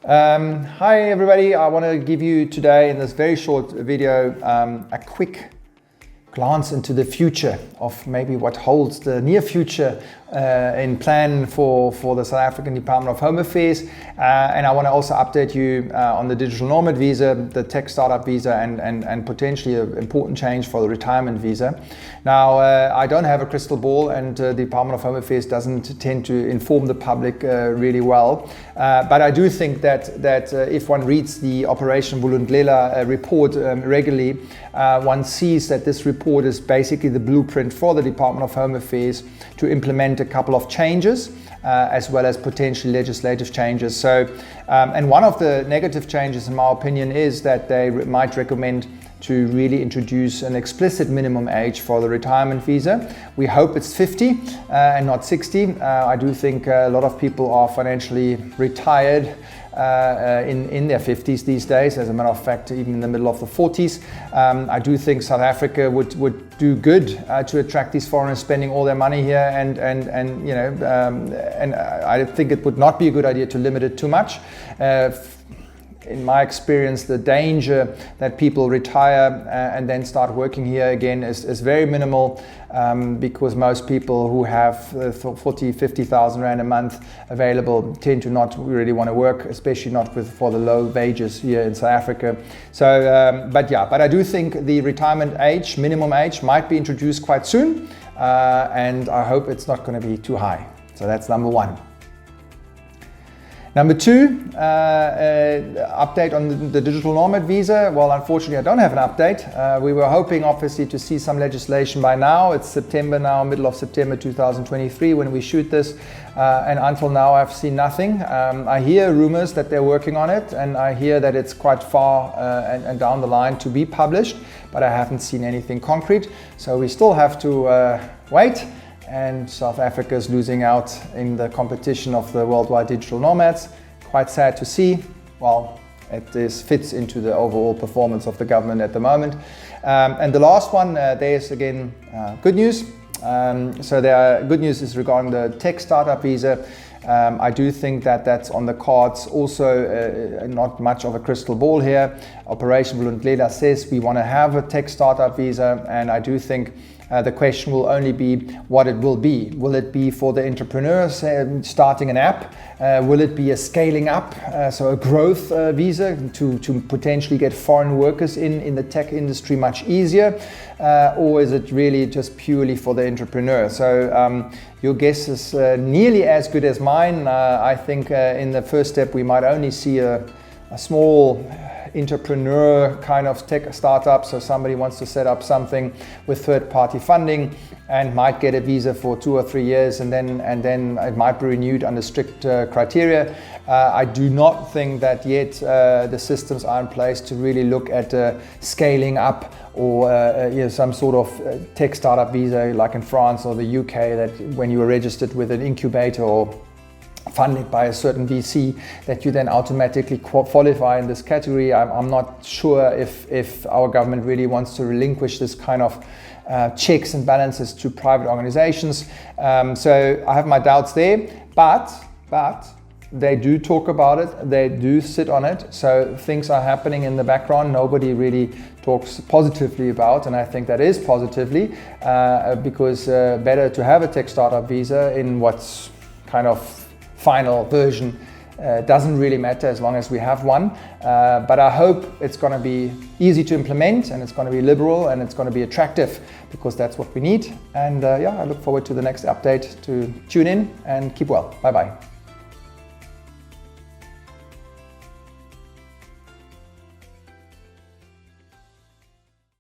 Hi everybody, I want to give you today in this very short video a quick glance into the future of maybe what holds the near future in plan for the South African Department of Home Affairs, and I want to also update you on the Digital Nomad Visa, the tech startup visa, and potentially an important change for the retirement visa. Now, I don't have a crystal ball, and the Department of Home Affairs doesn't tend to inform the public really well, but I do think that if one reads the Operation Vulundlela report regularly, one sees that this report is basically the blueprint for the Department of Home Affairs to implement a couple of changes, as well as potentially legislative changes. So, and one of the negative changes, in my opinion, is that they might recommend to really introduce an explicit minimum age for the retirement visa. We hope it's 50 and not 60. I do think a lot of people are financially retired in their 50s these days. As a matter of fact, even in the middle of the 40s. I do think South Africa would do good to attract these foreigners spending all their money here, and you know, and I think it would not be a good idea to limit it too much. In my experience, the danger that people retire and then start working here again is very minimal, because most people who have 40,000, 50,000 Rand a month available tend to not really want to work, especially not for the low wages here in South Africa. So, but I do think the retirement age, minimum age, might be introduced quite soon, and I hope it's not going to be too high. So that's number one. Number two, update on the Digital Nomad Visa. Well, unfortunately, I don't have an update. We were hoping, obviously, to see some legislation by now. It's September now, middle of September 2023 when we shoot this. And until now, I've seen nothing. I hear rumors that they're working on it, and I hear that it's quite far and down the line to be published, but I haven't seen anything concrete. So we still have to wait. And South Africa is losing out in the competition of the worldwide digital nomads. Quite sad to see. Well, it fits into the overall performance of the government at the moment. And the last one, there's again good news. So good news is regarding the tech startup visa. I do think that that's on the cards. Also, not much of a crystal ball here. Operation Vulundlela says we want to have a tech startup visa, and I do think the question will only be what it will be. Will it be for the entrepreneurs starting an app? Will it be a scaling up, so a growth visa to potentially get foreign workers in the tech industry much easier? Or is it really just purely for the entrepreneur? So your guess is nearly as good as mine. I think in the first step we might only see a small entrepreneur kind of tech startup, so somebody wants to set up something with third-party funding and might get a visa for 2 or 3 years, and then it might be renewed under strict criteria. I do not think that yet the systems are in place to really look at scaling up or some sort of tech startup visa like in France or the UK, that when you are registered with an incubator or funded by a certain VC, that you then automatically qualify in this category. I'm not sure if our government really wants to relinquish this kind of checks and balances to private organizations. So I have my doubts there, but they do talk about it, they do sit on it, so things are happening in the background. Nobody really talks positively about, and I think that is positively, because better to have a tech startup visa in what's kind of final version. Doesn't really matter as long as we have one, but I hope it's going to be easy to implement, and it's going to be liberal, and it's going to be attractive, because that's what we need. And I look forward to the next update. To tune in and keep well. Bye bye.